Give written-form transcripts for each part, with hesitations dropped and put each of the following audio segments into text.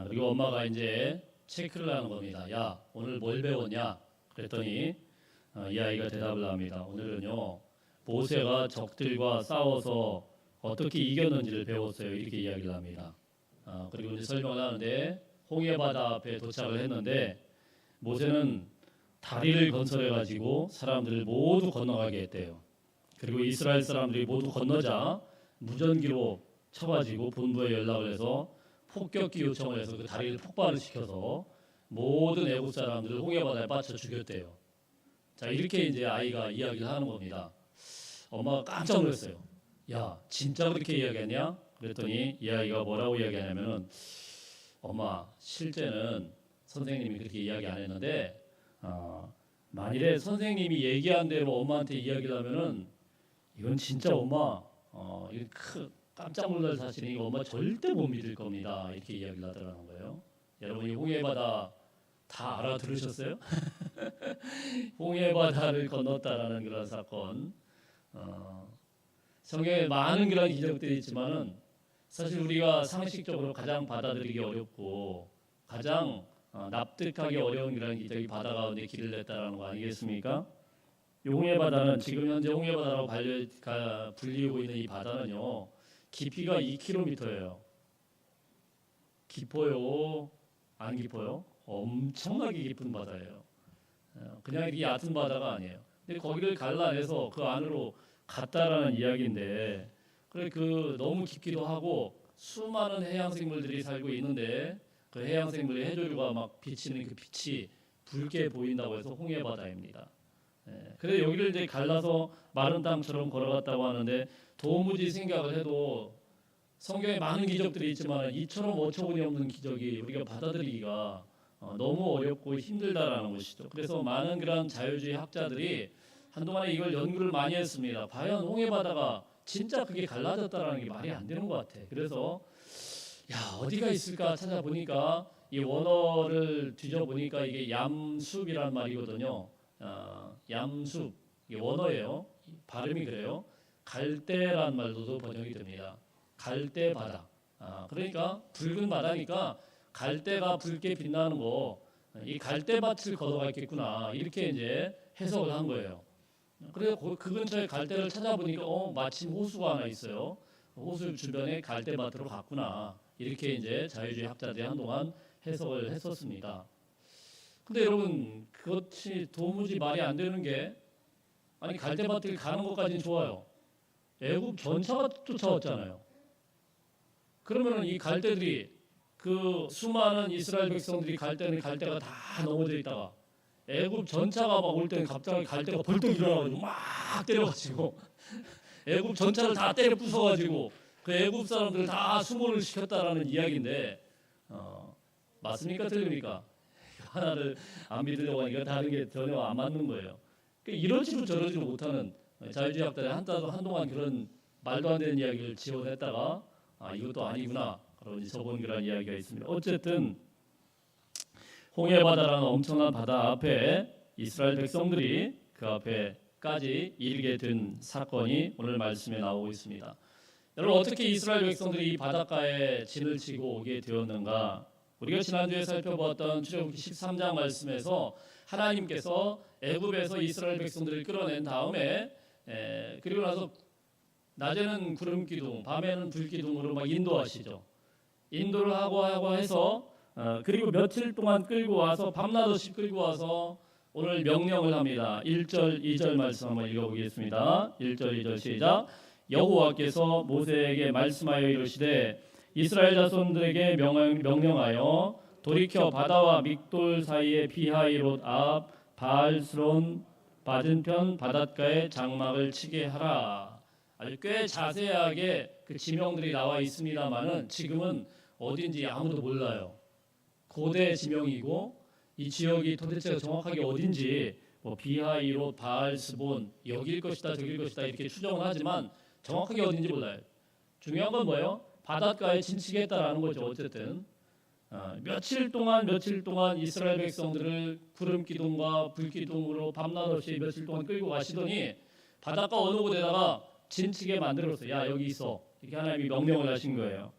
그리고 엄마가 이제 체크를 하는 겁니다. 야, 오늘 뭘 배웠냐? 그랬더니 이 아이가 대답을 합니다. 오늘은요, 모세가 적들과 싸워서 어떻게 이겼는지를 배웠어요. 이렇게 이야기를 합니다. 그리고 이제 설명을 하는데 홍해 바다 앞에 도착을 했는데 모세는 다리를 건설해 가지고 사람들을 모두 건너가게 했대요. 그리고 이스라엘 사람들이 모두 건너자 무전기로 쳐가지고 본부에 연락을 해서 폭격기 요청을 해서 그 다리를 폭발을 시켜서 모든 애국 사람들을 홍해 바다에 빠져 죽였대요. 자, 이렇게 이제 아이가 이야기를 하는 겁니다. 엄마가 깜짝 놀랐어요. 야, 진짜 그렇게 이야기했냐? 그랬더니 이 아이가 뭐라고 이야기하냐면은 엄마, 실제는 선생님이 그렇게 이야기 안 했는데 만일에 선생님이 얘기한 대로 엄마한테 이야기를 하면은 이건 진짜 엄마 이건 깜짝 놀랄 사실이니까 엄마 절대 못 믿을 겁니다. 이렇게 이야기를 하더라는 거예요. 여러분이 홍해바다 다 알아들으셨어요? 홍해바다를 건넜다라는 그런 사건. 성경에 많은 그런 기적들이 있지만은 사실 우리가 상식적으로 가장 받아들이기 어렵고 가장 납득하기 어려운 그런 기적이 바다 가운데 길을 냈다라는 거 아니겠습니까? 이 홍해바다는 지금 현재 홍해바다라고 불리고 있는 이 바다는요, 깊이가 2km예요. 깊어요? 안 깊어요? 엄청나게 깊은 바다예요. 그냥 이렇게 얕은 바다가 아니에요. 근데 거기를 갈라내서 그 안으로 갔다라는 이야기인데, 그래 너무 깊기도 하고 수많은 해양 생물들이 살고 있는데 그 해양 생물의 해조류가 막 비치는 그 빛이 붉게 보인다고 해서 홍해바다입니다. 그래서 여기를 이제 갈라서 마른 땅처럼 걸어갔다고 하는데 도무지 생각을 해도 성경에 많은 기적들이 있지만 이처럼 어처구니 없는 기적이 우리가 받아들이기가 너무 어렵고 힘들다라는 것이죠. 그래서 많은 그런 자유주의 학자들이 한동안에 이걸 연구를 많이 했습니다. 과연 홍해바다가 진짜 그게 갈라졌다라는 게 말이 안 되는 것 같아. 그래서 어디가 있을까 찾아보니까 이 원어를 뒤져보니까 이게 얌숲이란 말이거든요. 얌숲, 이게 원어예요. 발음이 그래요. 갈대란 말로도 번역이 됩니다. 갈대 바다. 그러니까 붉은 바다니까 갈대가 붉게 빛나는 거, 이 갈대밭을 걸어갔겠구나, 이렇게 이제 해석을 한 거예요. 그래서 그 근처에 갈대를 찾아보니까 마침 호수가 하나 있어요. 호수 주변에 갈대밭으로 갔구나, 이렇게 이제 자유주의 학자들이 한동안 해석을 했었습니다. 근데 여러분, 그것이 도무지 말이 안 되는 게, 아니 갈대밭을 가는 것까지는 좋아요. 애굽 전차가 쫓아왔잖아요. 그러면은 이 갈대들이, 그 수많은 이스라엘 백성들이 갈대가 다 넘어져 있다가 애굽 전차가 막 올 때는 갑자기 갈대가 벌떡 일어나가지고 막 때려가지고 애굽 전차를 다 때려 부숴가지고 그 애굽 사람들을 다 수모를 시켰다라는 이야기인데, 맞습니까? 틀립니까? 하나를 안 믿으려고 하니까 다른 게 전혀 안 맞는 거예요. 그러니까 이러지도 저러지도 못하는 자유주의 학자들이 한동안 그런 말도 안 되는 이야기를 지원했다가 이것도 아니구나, 그런 접은 그런 이야기가 있습니다. 어쨌든 홍해바다라는 엄청난 바다 앞에 이스라엘 백성들이 그 앞에까지 이르게 된 사건이 오늘 말씀에 나오고 있습니다. 여러분, 어떻게 이스라엘 백성들이 이 바닷가에 진을 치고 오게 되었는가? 우리가 지난주에 살펴보았던 출애굽기 13장 말씀에서 하나님께서 애굽에서 이스라엘 백성들을 끌어낸 다음에 그리고 나서 낮에는 구름 기둥, 밤에는 불 기둥으로 막 인도하시죠. 인도를 하고 해서 그리고 며칠 동안 끌고 와서 밤낮없이 끌고 와서 오늘 명령을 합니다. 1절 2절 말씀 한번 읽어보겠습니다. 1절 2절 시작. 여호와께서 모세에게 말씀하여 이르시되 이스라엘 자손들에게 명령하여 돌이켜 바다와 믹돌 사이의 비하이롯 앞 바알스론 맞은편 바닷가에 장막을 치게 하라. 아주 꽤 자세하게 그 지명들이 나와 있습니다만은 지금은 어딘지 아무도 몰라요. 고대 지명이고 이 지역이 도대체 정확하게 어딘지 비하이롯, 바알스본, 여길 것이다 저길 것이다 이렇게 추정을 하지만 정확하게 어딘지 몰라요. 중요한 건 뭐예요? 바닷가에 진치겠다라는 거죠. 어쨌든 며칠 동안 이스라엘 백성들을 구름 기둥과 불 기둥으로 밤낮 없이 며칠 동안 끌고 가시더니 바닷가 어느 곳에다가 진치게 만들었어요. 야, 여기 있어. 이렇게 하나님이 명령을 하신 거예요.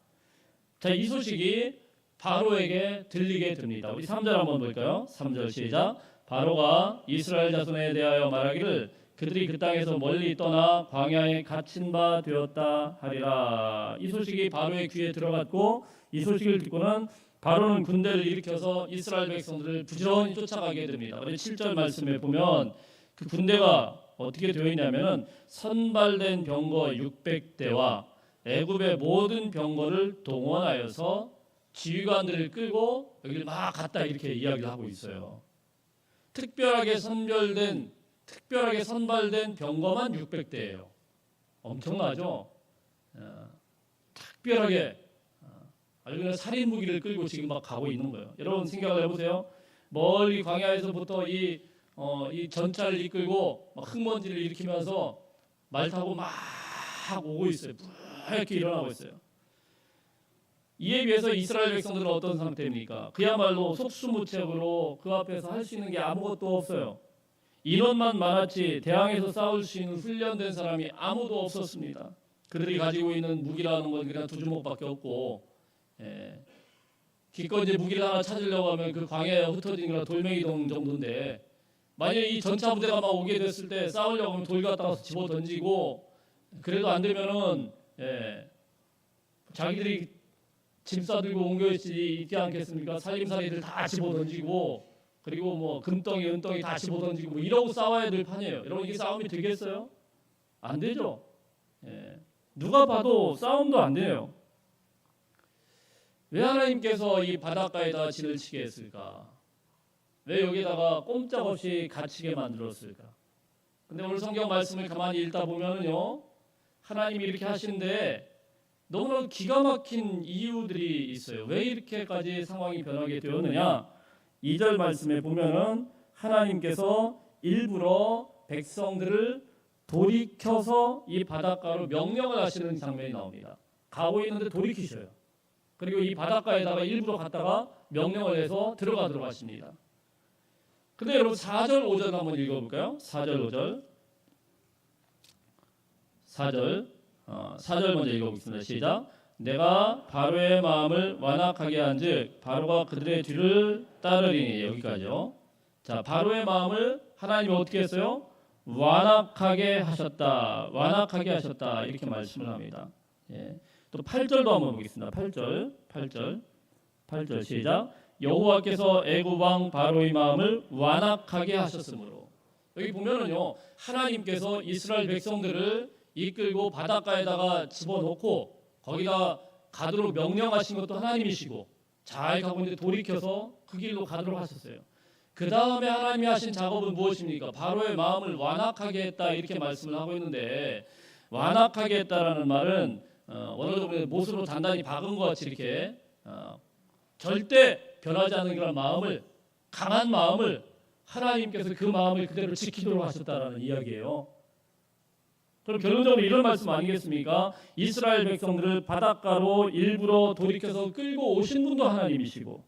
자, 이 소식이 바로에게 들리게 됩니다. 우리 3절 한번 볼까요? 3절 시작. 바로가 이스라엘 자손에 대하여 말하기를 그들이 그 땅에서 멀리 떠나 광야에 갇힌 바 되었다 하리라. 이 소식이 바로의 귀에 들어갔고 이 소식을 듣고는 바로는 군대를 일으켜서 이스라엘 백성들을 부지런히 쫓아가게 됩니다. 우리 7절 말씀에 보면 그 군대가 어떻게 되어 있냐면은 선발된 병거 600대와 애굽의 모든 병거를 동원하여서 지휘관들을 끌고 여기를 막 갔다 이렇게 이야기를 하고 있어요. 특별하게 선발된 병거만 600대예요. 엄청나죠? 특별하게 아주 그냥 살인 무기를 끌고 지금 막 가고 있는 거예요. 여러분 생각을 해보세요. 멀리 광야에서부터 이 전차를 이끌고 막 흙먼지를 일으키면서 말 타고 막 오고 있어요. 이렇게 일어나고 있어요. 이에 비해서 이스라엘 백성들은 어떤 상태입니까? 그야말로 속수무책으로 그 앞에서 할 수 있는 게 아무것도 없어요. 인원만 많았지 대항해서 싸울 수 있는 훈련된 사람이 아무도 없었습니다. 그들이 가지고 있는 무기라는 건 그냥 2주먹밖에 없고, 기껏 이제 무기를 하나 찾으려고 하면 그 광야에 흩어진 거 돌멩이동 정도인데, 만약에 이 전차 부대가 막 오게 됐을 때 싸우려고 하면 돌 갖다가 집어 던지고, 그래도 안 되면은 자기들이 짐 싸들고 온 것이 있지 않겠습니까? 살림살이들 다 집어 던지고, 그리고 뭐 금덩이 은덩이 다 집어 던지고 뭐 이러고 싸워야 될 판이에요. 여러분 이게 싸움이 되겠어요? 안 되죠. 누가 봐도 싸움도 안 돼요. 왜 하나님께서 이 바닷가에다 진을 치게 했을까? 왜 여기다가 꼼짝없이 갇히게 만들었을까? 근데 오늘 성경 말씀을 가만히 읽다 보면은요, 하나님이 이렇게 하시는데 너무나 기가 막힌 이유들이 있어요. 왜 이렇게까지 상황이 변하게 되었느냐? 2절 말씀에 보면은 하나님께서 일부러 백성들을 돌이켜서 이 바닷가로 명령을 하시는 장면이 나옵니다. 가고 있는데 돌이키셔요. 그리고 이 바닷가에다가 일부러 갔다가 명령을 해서 들어가도록 하십니다. 근데 여러분 4절 5절 한번 읽어볼까요? 4절 5절 4절 먼저 읽어보겠습니다. 시작. 내가 바로의 마음을 완악하게 한즉 바로가 그들의 뒤를 따르리니. 여기까지요. 자, 바로의 마음을 하나님이 어떻게 했어요? 완악하게 하셨다. 완악하게 하셨다. 이렇게 말씀을 합니다. 또 8절도 한번 보겠습니다. 8절 시작. 여호와께서 애굽 왕 바로의 마음을 완악하게 하셨으므로. 여기 보면은요, 하나님께서 이스라엘 백성들을 이끌고 바닷가에다가 집어넣고 거기다 가도록 명령하신 것도 하나님이시고, 잘 가고 있는데 돌이켜서 그 길로 가도록 하셨어요. 그 다음에 하나님이 하신 작업은 무엇입니까? 바로의 마음을 완악하게 했다 이렇게 말씀을 하고 있는데, 완악하게 했다라는 말은 원어적으로 못으로 단단히 박은 것 같이 이렇게 절대 변하지 않는 그런 마음을, 강한 마음을 하나님께서 그 마음을 그대로 지키도록 하셨다라는 이야기예요. 그럼 결론적으로 이런 말씀 아니겠습니까? 이스라엘 백성들을 바닷가로 일부러 돌이켜서 끌고 오신 분도 하나님이시고,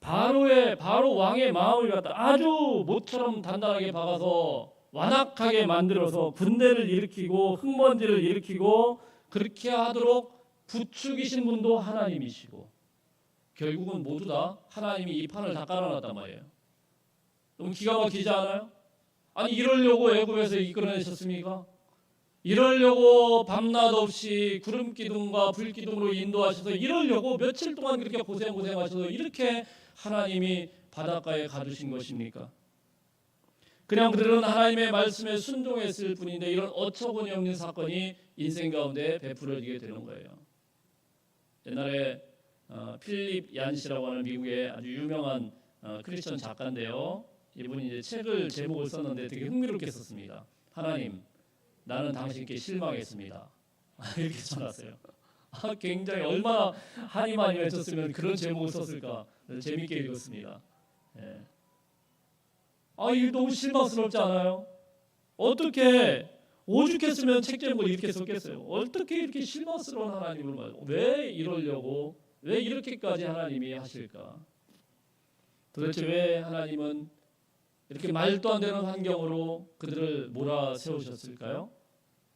바로 왕의 마음을 갖다 아주 못처럼 단단하게 박아서 완악하게 만들어서 군대를 일으키고 흙먼지를 일으키고 그렇게 하도록 부추기신 분도 하나님이시고, 결국은 모두 다 하나님이 이 판을 다 깔아놨단 말이에요. 너무 기가 막히지 않아요? 아니 이러려고 애굽에서 이끌어내셨습니까? 이러려고 밤낮 없이 구름 기둥과 불 기둥으로 인도하셔서 이러려고 며칠 동안 그렇게 고생하셔서 이렇게 하나님이 바닷가에 가두신 것입니까? 그냥 그들은 하나님의 말씀에 순종했을 뿐인데 이런 어처구니 없는 사건이 인생 가운데 베풀어지게 되는 거예요. 옛날에 필립 얀시라고 하는 미국의 아주 유명한 크리스천 작가인데요. 이분이 이제 책을 제목을 썼는데 되게 흥미롭게 썼습니다. 하나님, 나는 당신께 실망했습니다. 이렇게 써놨어요. 굉장히 얼마나 한이 많이 맺혔으면 그런 제목을 썼을까. 재밌게 읽었습니다. 이게 너무 실망스럽지 않아요? 어떻게 오죽했으면 책 제목을 이렇게 썼겠어요? 어떻게 이렇게 실망스러운 하나님을 말해요? 왜 이러려고, 왜 이렇게까지 하나님이 하실까? 도대체 왜 하나님은 이렇게 말도 안 되는 환경으로 그들을 몰아세우셨을까요?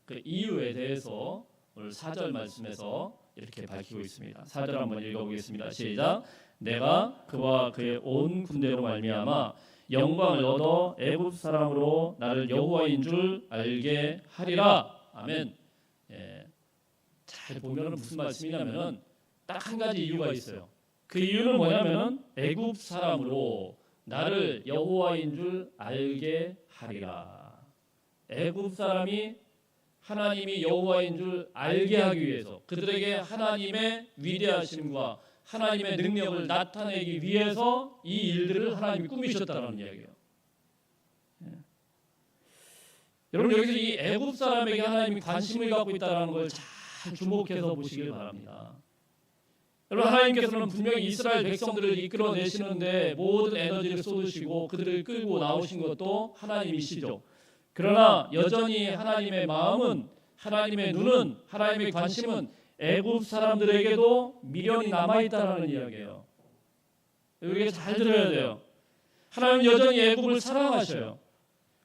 그 이유에 대해서 오늘 4절 말씀에서 이렇게 밝히고 있습니다. 4절 한번 읽어보겠습니다. 시작. 내가 그와 그의 온 군대로 말미암아 영광을 얻어 애굽 사람으로 나를 여호와인 줄 알게 하리라. 아멘. 예, 잘 보면은 무슨 말씀이냐면은 딱 한 가지 이유가 있어요. 그 이유는 뭐냐면은 애굽 사람으로 나를 여호와인 줄 알게 하리라. 애굽 사람이 하나님이 여호와인 줄 알게 하기 위해서, 그들에게 하나님의 위대하심과 하나님의 능력을 나타내기 위해서 이 일들을 하나님이 꾸미셨다는 이야기예요. 예. 여러분, 여기서 이 애굽 사람에게 하나님이 관심을 갖고 있다는 걸 잘 주목해서 보시길 바랍니다. 여러분, 하나님께서는 분명히 이스라엘 백성들을 이끌어내시는데 모든 에너지를 쏟으시고 그들을 끌고 나오신 것도 하나님이시죠. 그러나 여전히 하나님의 마음은, 하나님의 눈은, 하나님의 관심은 애굽 사람들에게도 미련이 남아있다는 이야기예요. 여기 잘 들어야 돼요. 하나님은 여전히 애굽을 사랑하셔요.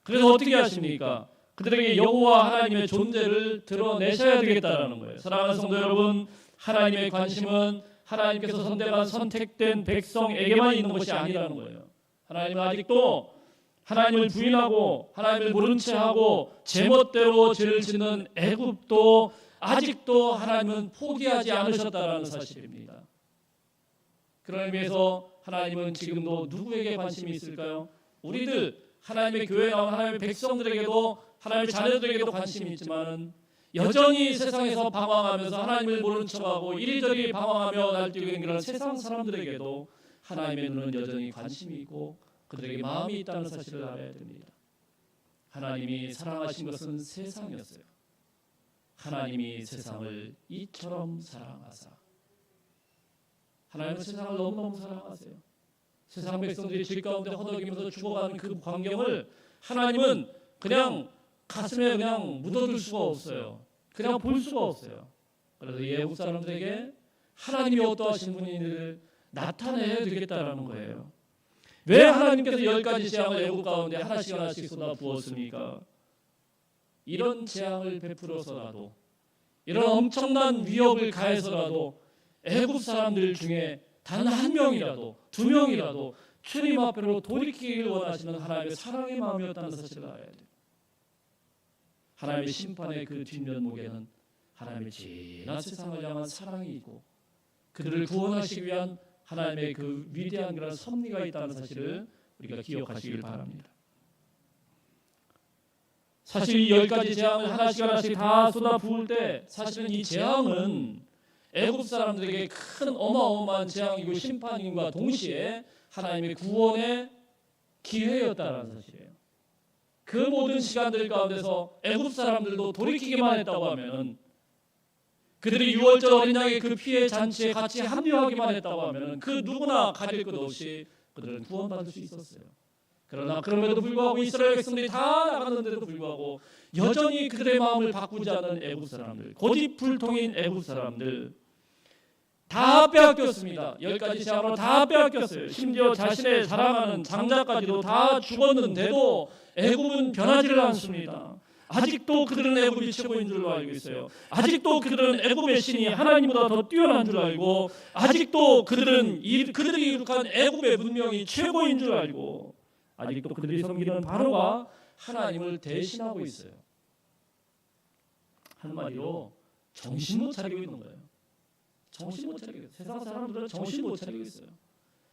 그래서 어떻게 하십니까? 그들에게 여호와 하나님의 존재를 드러내셔야 되겠다는 거예요. 사랑하는 성도 여러분, 하나님의 관심은 하나님께서 선택한 선택된 백성에게만 있는 것이 아니라는 거예요. 하나님은 아직도 하나님을 부인하고 하나님을 모른 채 하고 제멋대로 죄를 짓는 애굽도 아직도 하나님은 포기하지 않으셨다는 사실입니다. 그런 의미에서 하나님은 지금도 누구에게 관심이 있을까요? 우리들, 하나님의 교회에 나온 하나님의 백성들에게도, 하나님의 자녀들에게도 관심이 있지만 여전히 세상에서 방황하면서 하나님을 모르는 척하고 이리저리 방황하며 날뛰고 있는 그런 세상 사람들에게도 하나님의 눈은 여전히 관심이 있고 그들에게 마음이 있다는 사실을 알아야 됩니다. 하나님이 사랑하신 것은 세상이었어요. 하나님이 세상을 이처럼 사랑하사. 하나님은 세상을 너무너무 사랑하세요. 세상 백성들이 질 가운데 허덕이면서 죽어가는 그 광경을 하나님은 그냥 가슴에 그냥 묻어둘 수가 없어요. 그냥 볼 수가 없어요. 그래서 이 애국 사람들에게 하나님이 어떠하신 분인지를 나타내야 되겠다라는 거예요. 왜 하나님께서 10가지 재앙을 애국 가운데 하나씩 쏟아 부었습니까? 이런 재앙을 베풀어서라도, 이런 엄청난 위협을 가해서라도 애국 사람들 중에 단 한 명이라도, 2명이라도 주님 앞으로 돌이키기를 원하시는 하나님의 사랑의 마음이었다는 사실을 알아야 돼요. 하나님의 심판의 그 뒷면목에는 하나님의 진한 세상을 향한 사랑이 있고 그들을 구원하시기 위한 하나님의 그 위대한 그런 섭리가 있다는 사실을 우리가 기억하시길 바랍니다. 사실 이 10가지 재앙을 하나씩 다 쏟아 부을 때 사실은 이 재앙은 애굽 사람들에게 큰 어마어마한 재앙이고 심판임과 동시에 하나님의 구원의 기회였다는 사실이에요. 그 모든 시간들 가운데서 애굽 사람들도 돌이키기만 했다고 하면은, 그들이 유월절 어린 양의 그 피의 잔치에 같이 합류하기만 했다고 하면은 그 누구나 가릴 것 없이 그들은 구원받을 수 있었어요. 그러나 그럼에도 불구하고 이스라엘 백성들이 다 나갔는데도 불구하고 여전히 그들의 마음을 바꾸지 않은 애굽 사람들, 고집불통인 애굽 사람들 다 빼앗겼습니다. 10가지 재앙으로 다 빼앗겼어요. 심지어 자신의 사랑하는 장자까지도 다 죽었는데도 애굽은 변하지를 않습니다. 아직도 그들은 애굽이 최고인 줄로 알고 있어요. 아직도 그들은 애굽의 신이 하나님보다 더 뛰어난 줄 알고, 아직도 그들이 이룩한 애굽의 문명이 최고인 줄 알고, 아직도 그들이 섬기는 바로가 하나님을 대신하고 있어요. 한마디로 정신 못 차리고 있는 거예요. 정신 못 차리고 있어요. 세상 사람들은 정신 못 차리고 있어요.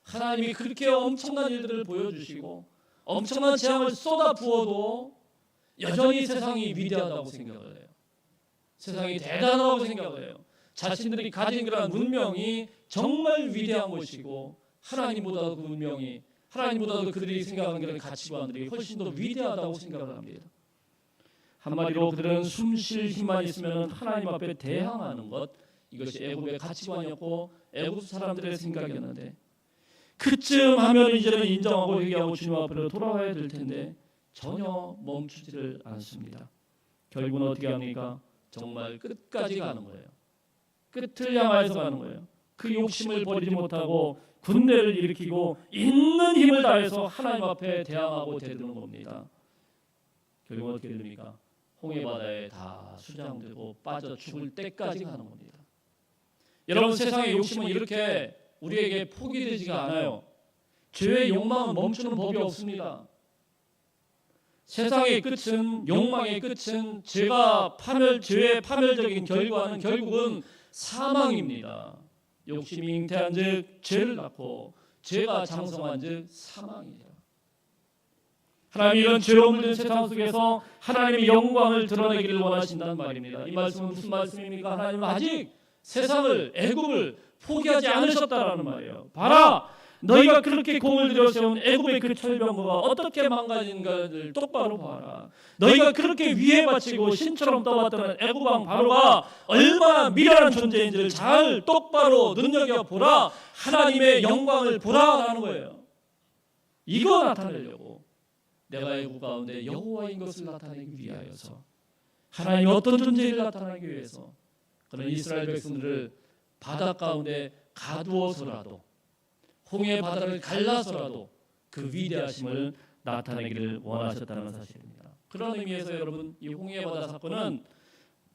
하나님이 그렇게 엄청난 일들을 보여주시고 엄청난 재앙을 쏟아 부어도 여전히 세상이 위대하다고 생각을 해요. 세상이 대단하다고 생각을 해요. 자신들이 가진 그런 문명이 정말 위대한 것이고 하나님보다도 그 문명이, 하나님보다도 그들이 생각하는 그런 가치관들이 훨씬 더 위대하다고 생각을 합니다. 한마디로 그들은 숨쉴 힘만 있으면 하나님 앞에 대항하는 것, 이것이 애굽의 가치관이었고 애굽 사람들의 생각이었는데, 그쯤 하면 이제는 인정하고 회개하고 주님 앞으로 돌아와야 될 텐데 전혀 멈추지를 않습니다. 결국은 어떻게 합니까? 정말 끝까지 가는 거예요. 끝을 향하여서 가는 거예요. 그 욕심을 버리지 못하고 군대를 일으키고 있는 힘을 다해서 하나님 앞에 대항하고 대드는 겁니다. 결국은 어떻게 됩니까? 홍해 바다에 다 수장되고 빠져 죽을 때까지 가는 겁니다. 여러분, 세상의 욕심은 이렇게 우리에게 포기되지가 않아요. 죄의 욕망은 멈추는 법이 없습니다. 세상의 끝은, 욕망의 끝은, 죄의 파멸적인 결과는 결국은 사망입니다. 욕심이 잉태한즉 죄를 낳고 죄가 장성한즉 사망이죠. 하나님이 이런 죄로 물든 세상 속에서 하나님의 영광을 드러내기를 원하신다는 말입니다. 이 말씀은 무슨 말씀입니까? 하나님은 아직 세상을, 애굽을 포기하지 않으셨다라는 말이에요. 봐라, 너희가 그렇게 공을 들여 세운 애굽의 그 철병거가 어떻게 망가진가를 똑바로 봐라. 너희가 그렇게 위에 바치고 신처럼 떠왔던 애굽 왕 바로가 얼마나 미련한 존재인지를 잘 똑바로 눈여겨보라. 하나님의 영광을 보라라는 거예요. 이거 나타내려고 내가 애굽 가운데 여호와인 것을 나타내기 위하여서, 하나님이 어떤 존재를 나타내기 위해서 그런 이스라엘 백성들을 바다 가운데 가두어서라도, 홍해 바다를 갈라서라도 그 위대하심을 나타내기를 원하셨다는 사실입니다. 그런 의미에서 여러분, 이 홍해 바다 사건은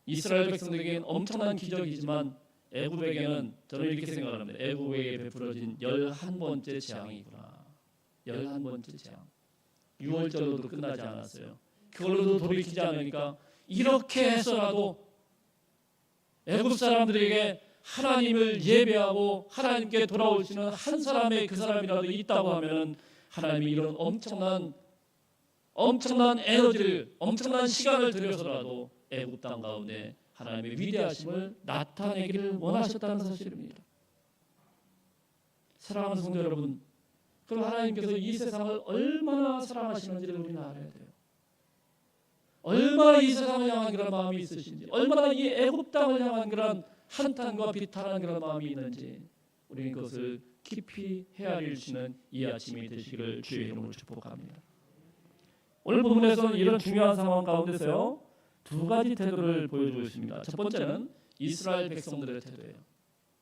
이스라엘 백성들에게는 엄청난 기적이지만 애굽에게는, 저는 이렇게 생각합니다. 애굽에게 베풀어진 11번째 재앙이구나. 11번째 재앙. 6월절로도 끝나지 않았어요. 그걸로도 돌이키지 않으니까 이렇게 해서라도 애굽 사람들에게 하나님을 예배하고 하나님께 돌아올 수 있는 한 사람의, 그 사람이라도 있다고 하면 하나님이 이런 엄청난 에너지를, 엄청난 시간을 들여서라도 애굽 땅 가운데 하나님의 위대하심을 나타내기를 원하셨다는 사실입니다. 사랑하는 성도 여러분, 그럼 하나님께서 이 세상을 얼마나 사랑하시는지를 우리는 알아야 돼요. 얼마나 이 세상을 향한 그런 마음이 있으신지, 얼마나 이 애굽 땅을 향한 그런 한탄과 비탄한 그런 마음이 있는지, 우리는 그것을 깊이 헤아릴 수 있는 이 아침이 되시기를 주의 이름으로 축복합니다. 오늘 본문에서는 이런 중요한 상황 가운데서요, 두 가지 태도를 보여주고 있습니다. 첫 번째는 이스라엘 백성들의 태도예요.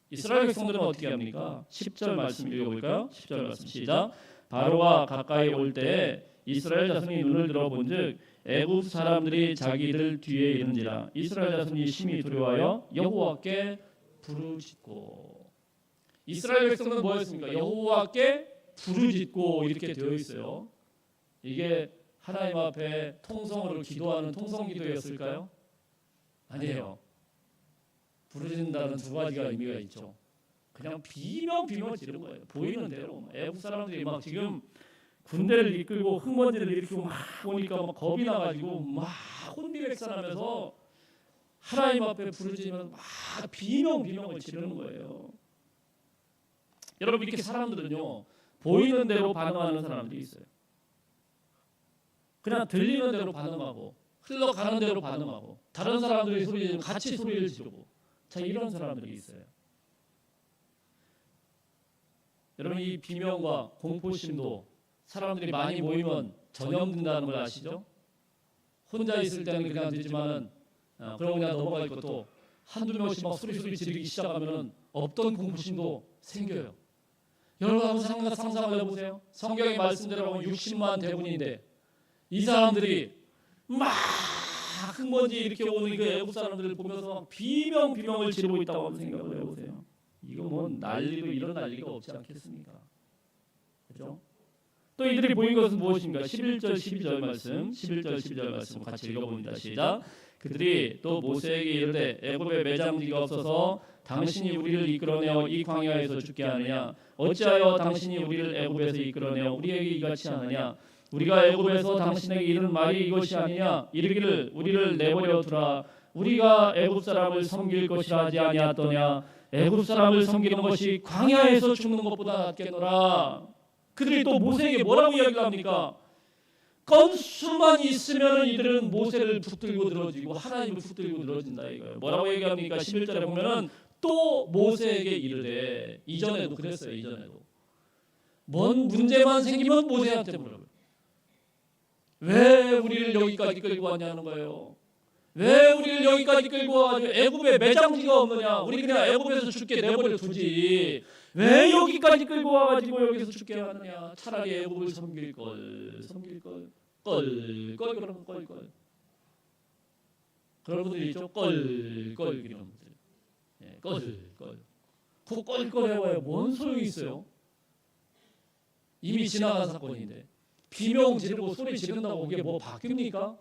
이스라엘 백성들은 어떻게 합니까? 10절 말씀 읽어볼까요? 10절 말씀 시작. 바로가 가까이 올 때에 이스라엘 자손이 눈을 들어본즉 애굽 사람들이 자기들 뒤에 있는지라. 이스라엘 자손이 심히 두려워하여 여호와께 부르짖고. 이스라엘 백성은 뭐였습니까? 여호와께 부르짖고 이렇게 되어 있어요. 이게 하나님 앞에 통성으로 기도하는 통성기도였을까요? 아니에요. 부르짖는다는 두 가지가 의미가 있죠. 그냥 비명 지르는 거예요. 보이는 대로. 애국 사람들이 막 지금 군대를 이끌고 흙먼지를 일으키고 막 오니까 막 겁이 나가지고 막 혼비백산하면서 하나님 앞에 부르짖으면서 막 비명을 지르는 거예요. 여러분, 이렇게 사람들은요, 보이는 대로 반응하는 사람들이 있어요. 그냥 들리는 대로 반응하고 흘러가는 대로 반응하고 다른 사람들이 소리 지르면 같이 소리를 지르고, 자, 이런 사람들이 있어요. 여러분, 이 비명과 공포심도 사람들이 많이 모이면 전염된다는 걸 아시죠? 혼자 있을 때는 그냥 되지만은 그러고 그냥 넘어갈 것도 한두 명씩 막 소리 지르기 시작하면은 없던 공포심도 생겨요. 여러분, 한번 상상을 해보세요. 성경의 말씀대로 보면 60만 대군인데 이 사람들이 막 흙먼지 이렇게 오는 그 애국 사람들을 보면서 막 비명을 지르고 있다고 한번 생각을 해보세요. 이거 뭐 난리도 이런 난리가 없지 않겠습니까? 그렇죠? 또 이들이 보인 것은 무엇입니까? 11절 12절 말씀, 11절 12절 말씀 같이 읽어봅니다. 시작. 그들이 또 모세에게 이르되 애굽에 매장지가 없어서 당신이 우리를 이끌어내어 이 광야에서 죽게 하느냐? 어찌하여 당신이 우리를 애굽에서 이끌어내어 우리에게 이같이 하느냐? 우리가 애굽에서 당신에게 이른 말이 이것이 아니냐? 이르기를 우리를 내버려 두라. 우리가 애굽 사람을 섬길 것이라 하지 아니하더냐? 애굽 사람을 섬기는 것이 광야에서 죽는 것보다 낫겠노라. 그들이 또 모세에게 뭐라고 이야기를 합니까? 건수만 있으면 이들은 모세를 붙들고 늘어지고 하나님을 붙들고 늘어진다 이거예요. 뭐라고 얘기합니까? 11절에 보면은 또 모세에게 이르되, 이전에도 그랬어요. 이전에도 뭔 문제만 생기면 모세한테 물어요. 왜 우리를 여기까지 끌고 왔냐는 거예요. 왜 우리를 여기까지 끌고 와가지고 애굽에 매장지가 없느냐? 우리 그냥 애굽에서 죽게 내버려 두지. 왜 여기까지 끌고 와가지고 여기서 죽게 하느냐? 차라리 애굽을 섬길 걸. 그런 그런 분들이 있죠. 그런 분들. 예, 그거 껄껄해봐요. 뭔 소용이 있어요? 이미 지나간 사건인데 비명 지르고 소리 지른다고 그게 뭐 바뀝니까?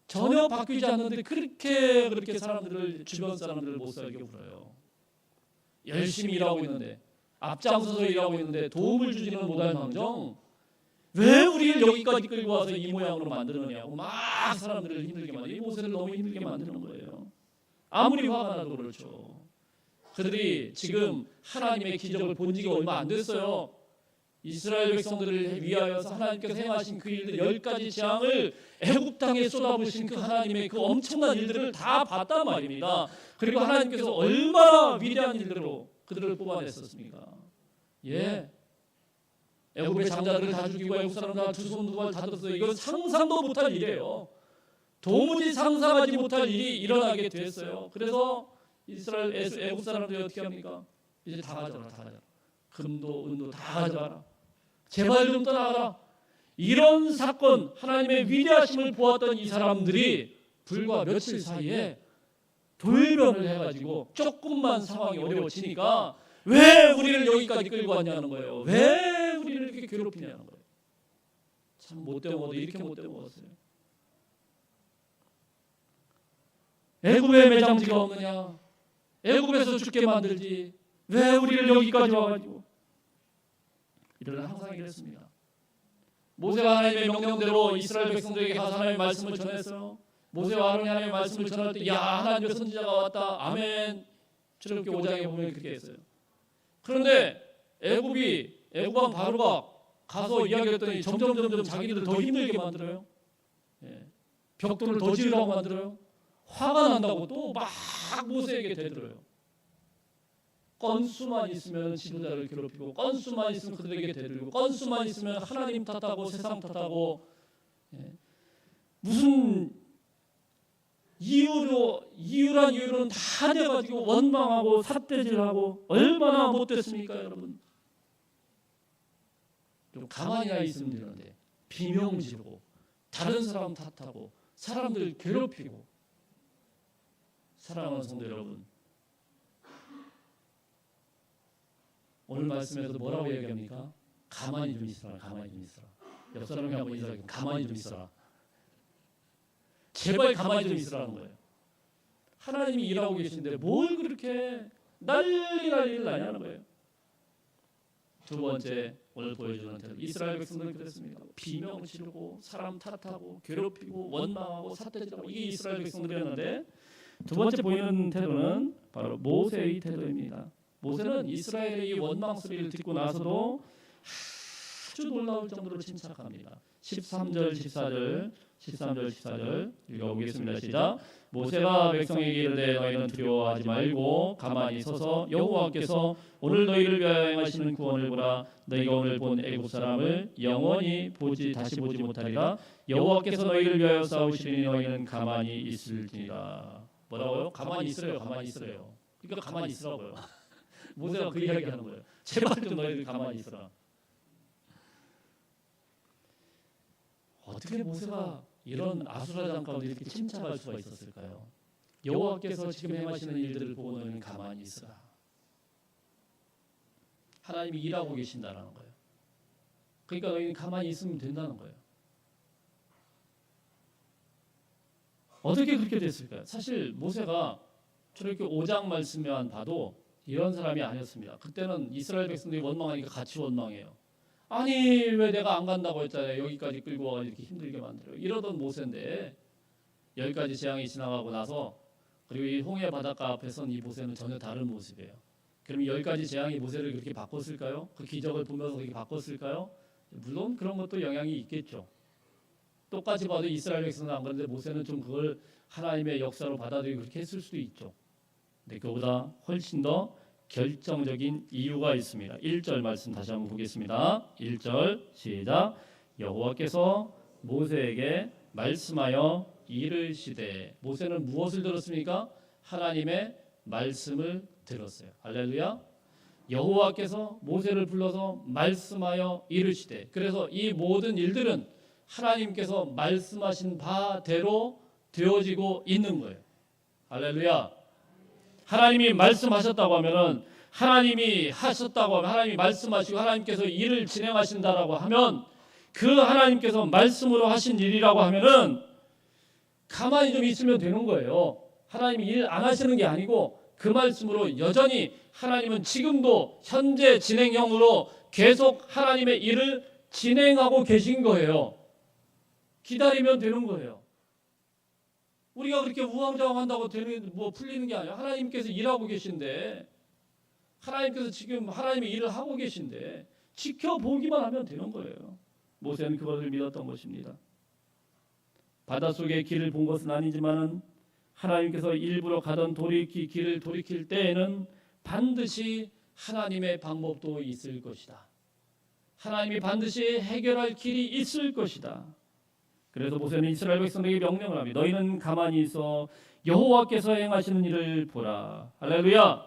전혀 바뀌지 않는데 그렇게 사람들을, 주변 사람들을 못 살게 굴어요. 열심히 일하고 있는데, 앞장서서 일하고 있는데 도움을 주지는 못할 망정 왜 우리를 여기까지 끌고 와서 이 모양으로 만드느냐고 막 사람들을 힘들게 만들고, 이 모세를 너무 힘들게 만드는 거예요. 아무리 화가 나도 그렇죠. 그들이 지금 하나님의 기적을 본 지가 얼마 안 됐어요. 이스라엘 백성들을 위하여서 하나님께서 행하신 그 일들, 10가지 재앙을 애굽 땅에 쏟아부으신 그 하나님의 그 엄청난 일들을 다 봤단 말입니다. 그리고 하나님께서 얼마나 위대한 일들로 그들을 뽑아냈었습니까? 예, 애굽의 장자들을 다 죽이고 애굽 사람들 두 손 두 발 다 들었어요. 이건 상상도 못할 일이에요. 도무지 상상하지 못할 일이 일어나게 됐어요. 그래서 이스라엘 애굽 사람들이 어떻게 합니까? 이제 다 가져라, 다 가져라. 금도 은도 다 가져가라. 제발 좀 떠나가라. 이런 사건, 하나님의 위대하심을 보았던 이 사람들이 불과 며칠 사이에 돌변을 해가지고 조금만 상황이 어려워지니까 왜 우리를 여기까지 끌고 왔냐는 거예요. 왜 우리를 이렇게 괴롭히냐는 거예요. 참 못돼 먹어도 이렇게 못돼 먹었어요. 애굽에 매장지가 없느냐? 애굽에서 죽게 만들지 왜 우리를 여기까지 와가지고. 이들은 항상 이랬습니다. 모세가 하나님의 명령대로 이스라엘 백성들에게 가서 하나님의 말씀을 전했어요. 모세와 아론이 하나님의 말씀을 전할 때, 야, 하나님의 선지자가 왔다, 아멘. 출애굽기 5장에 보면 그렇게 했어요. 그런데 애굽 왕 바로가 가서 이야기했더니 점점 자기들 더 힘들게 만들어요. 예. 벽돌을 더 지으라고 만들어요. 화가 난다고 또 막 모세에게 대들어요. 건수만 있으면 지도자를 괴롭히고, 건수만 있으면 그들에게 대들고, 건수만 있으면 하나님 탓하고 세상 탓하고, 예. 무슨 이유란 이유로는 다 돼가지고 원망하고 삿대질하고 얼마나 못됐습니까, 여러분? 좀 가만히나 있으면 되는데 비명 지르고 다른 사람 탓하고 사람들 괴롭히고. 사랑하는 성도 여러분, 오늘 말씀에서 뭐라고 얘기합니까? 가만히 좀 있어라, 가만히 좀 있어라. 옆 사람이 한번 인사하기, 가만히 좀 있어라. 제발 가만히 좀 있으라는 거예요. 하나님이 일하고 계신데 뭘 그렇게 난리를 나냐는 거예요. 두 번째, 오늘 보여주는 태도. 이스라엘 백성들은 그랬습니다. 비명 지르고 사람 탓하고 괴롭히고 원망하고 삿대질하고, 이게 이스라엘 백성들이었는데, 두 번째 보이는 태도는 바로 모세의 태도입니다. 모세는 이스라엘의 이 원망 소리를 듣고 나서도 아주 놀라울 정도로 침착합니다. 13절 14절 읽어보겠습니다. 시작. 모세가 백성에게 이르되 너희는 두려워하지 말고 가만히 서서 여호와께서 오늘 너희를 위하여 행하시는 구원을 보라. 너희가 오늘 본 애굽 사람을 영원히 다시 보지 못하리라. 여호와께서 너희를 위하여 싸우시리니 너희는 가만히 있을지니라. 뭐라고요? 가만히 있으래요. 가만히 있으래요. 그러니까 가만히 있으라고요. 모세가 그 이야기하는 거예요. 제발 좀 너희들 가만히 있으라. 어떻게 모세가 이런 아수라장 가운데 이렇게 침착할 수가 있었을까요? 여호와께서 지금 행하시는 일들을 보고 너희는 가만히 있으라. 하나님이 일하고 계신다는 거예요. 그러니까 너희는 가만히 있으면 된다는 거예요. 어떻게 그렇게 됐을까요? 사실 모세가 저렇게 5장 말씀만 봐도 이런 사람이 아니었습니다. 그때는 이스라엘 백성들이 원망하니까 같이 원망해요. 아니 왜 내가 안 간다고 했잖아요. 여기까지 끌고 와서 이렇게 힘들게 만들어요. 이러던 모세인데 10가지 재앙이 지나가고 나서, 그리고 이 홍해 바닷가 앞에 선 이 모세는 전혀 다른 모습이에요. 그럼 10가지 재앙이 모세를 그렇게 바꿨을까요? 그 기적을 보면서 그렇게 바꿨을까요? 물론 그런 것도 영향이 있겠죠. 똑같이 봐도 이스라엘 백성은 안 그런데 모세는 좀 그걸 하나님의 역사로 받아들이고 그렇게 했을 수도 있죠. 근데 그보다 훨씬 더 결정적인 이유가 있습니다. 1절 말씀 다시 한번 보겠습니다. 1절 시작. 여호와께서 모세에게 말씀하여 이르시되. 모세는 무엇을 들었습니까? 하나님의 말씀을 들었어요. 할렐루야. 여호와께서 모세를 불러서 말씀하여 이르시되. 그래서 이 모든 일들은 하나님께서 말씀하신 바대로 되어지고 있는 거예요. 할렐루야. 하나님이 말씀하셨다고 하면은 하나님이 하셨다고 하면 하나님이 말씀하시고 하나님께서 일을 진행하신다라고 하면 그 하나님께서 말씀으로 하신 일이라고 하면은 가만히 좀 있으면 되는 거예요. 하나님이 일 안 하시는 게 아니고 그 말씀으로 여전히 하나님은 지금도 현재 진행형으로 계속 하나님의 일을 진행하고 계신 거예요. 기다리면 되는 거예요. 우리가 그렇게 우왕좌왕한다고 되는 뭐 풀리는 게 아니라 하나님께서 일하고 계신데 하나님께서 지금 하나님의 일을 하고 계신데 지켜보기만 하면 되는 거예요. 모세는 그것을 믿었던 것입니다. 바닷속에 길을 본 것은 아니지만은 하나님께서 일부러 가던 길을 돌이킬 때에는 반드시 하나님의 방법도 있을 것이다. 하나님이 반드시 해결할 길이 있을 것이다. 그래서 모세는 이스라엘 백성에게 명령을 합니다. 너희는 가만히 있어 여호와께서 행하시는 일을 보라. 할렐루야.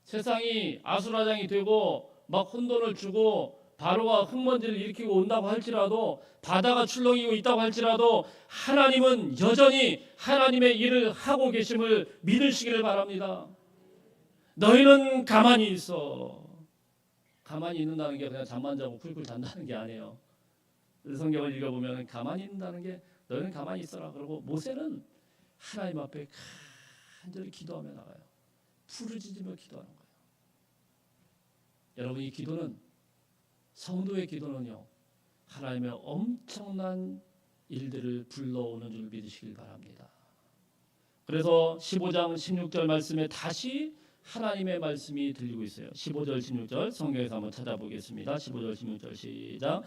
세상이 아수라장이 되고 막 혼돈을 주고 바로가 흙먼지를 일으키고 온다고 할지라도 바다가 출렁이고 있다고 할지라도 하나님은 여전히 하나님의 일을 하고 계심을 믿으시기를 바랍니다. 너희는 가만히 있어. 가만히 있는다는 게 그냥 잠만 자고 쿨쿨 잔다는 게 아니에요. 성경을 읽어보면 가만히 있는다는 게 너희는 가만히 있어라. 그러고 모세는 하나님 앞에 간절히 기도하며 나가요. 부르짖으며 기도하는 거예요. 여러분, 이 기도는 성도의 기도는요, 하나님의 엄청난 일들을 불러오는 줄 믿으시길 바랍니다. 그래서 15장 16절 말씀에 다시 하나님의 말씀이 들리고 있어요. 15절 16절 성경에서 한번 찾아보겠습니다. 15절 16절 시작.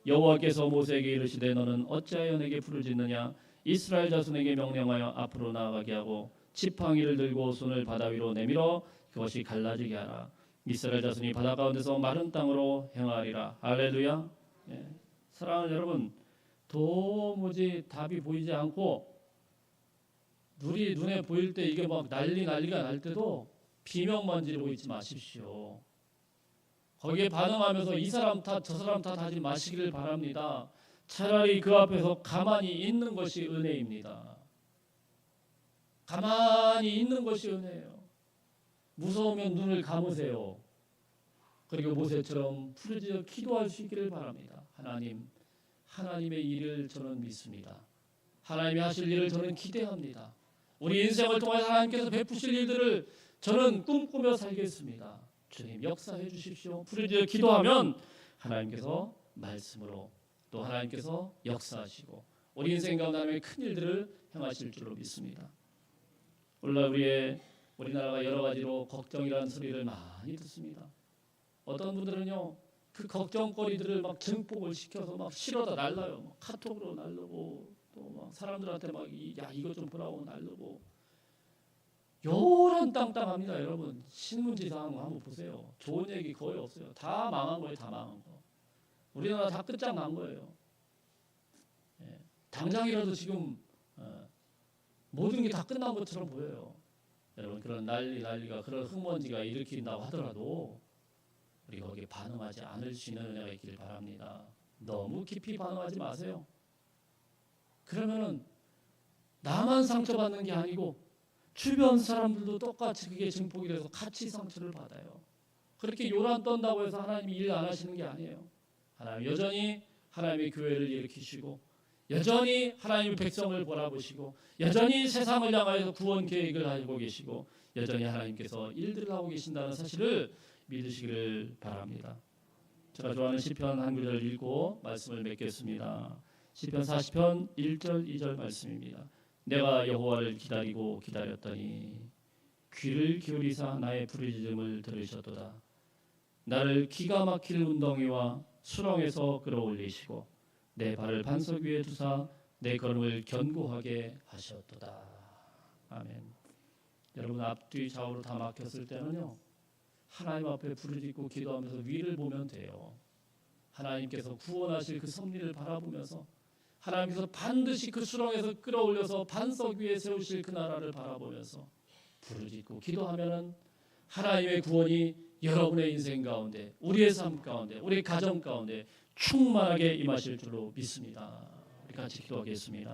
여호와께서 모세에게 이르시되 너는 어찌하여 내게 부르짖느냐. 이스라엘 자손에게 명령하여 앞으로 나아가게 하고 지팡이를 들고 손을 바다 위로 내밀어 그것이 갈라지게 하라. 이스라엘 자손이 바다 가운데서 마른 땅으로 행하리라. 할렐루야. 예. 사랑하는 여러분, 도무지 답이 보이지 않고 눈이 눈에 보일 때 이게 막 난리가 날 때도 비명만 지르고 있지 마십시오. 거기에 반응하면서 이 사람 탓 저 사람 탓 하지 마시기를 바랍니다. 차라리 그 앞에서 가만히 있는 것이 은혜입니다. 가만히 있는 것이 은혜예요. 무서우면 눈을 감으세요. 그리고 모세처럼 부르짖어 기도할 수 있기를 바랍니다. 하나님, 하나님의 일을 저는 믿습니다. 하나님이 하실 일을 저는 기대합니다. 우리 인생을 통해 하나님께서 베푸실 일들을 저는 꿈꾸며 살겠습니다. 주님 역사해 주십시오. 부르짖어 기도하면 하나님께서 말씀으로 또 하나님께서 역사하시고 우리 인생 가운데 하나님의 큰 일들을 행하실 줄로 믿습니다. 오늘날 우리나라가 여러 가지로 걱정이라는 소리를 많이 듣습니다. 어떤 분들은요, 그 걱정거리들을 막 증폭을 시켜서 막 실어다 날라요. 막 카톡으로 날르고 또 막 사람들한테 막 야 이거 좀 보라고 날르고 요란 땅땅합니다. 여러분 신문지상 한번 보세요. 좋은 얘기 거의 없어요. 다 망한 거예요. 다 망한 거. 우리나라 다 끝장난 거예요. 예, 당장이라도 지금 모든 게 다 끝난 것처럼 보여요. 여러분 그런 난리가 그런 흙먼지가 일으킨다고 하더라도 우리 거기에 반응하지 않을 수 있는 은혜가 있기를 바랍니다. 너무 깊이 반응하지 마세요. 그러면은 나만 상처받는 게 아니고 주변 사람들도 똑같이 그게 증폭이 돼서 같이 상처를 받아요. 그렇게 요란 떤다고 해서 하나님이 일 안 하시는 게 아니에요. 하나님 여전히 하나님의 교회를 일으키시고 여전히 하나님의 백성을 바라보시고 여전히 세상을 향하여서 구원 계획을 가지고 계시고 여전히 하나님께서 일들을 하고 계신다는 사실을 믿으시기를 바랍니다. 제가 좋아하는 시편 한 구절을 읽고 말씀을 맺겠습니다. 시편 40편 1절 2절 말씀입니다. 내가 여호와를 기다리고 기다렸더니 귀를 기울이사 나의 부르짖음을 들으셨도다. 나를 기가 막힐 운덩이와 수렁에서 끌어올리시고 내 발을 반석 위에 두사 내 걸음을 견고하게 하셨도다. 아멘. 여러분 앞뒤 좌우로 다 막혔을 때는요, 하나님 앞에 부르짖고 기도하면서 위를 보면 돼요. 하나님께서 구원하실 그 섭리를 바라보면서 하나님께서 반드시 그 수렁에서 끌어올려서 반석 위에 세우실 그 나라를 바라보면서 부르짖고 기도하면은 하나님의 구원이 여러분의 인생 가운데, 우리의 삶 가운데, 우리 가정 가운데 충만하게 임하실 줄로 믿습니다. 우리 같이 기도하겠습니다.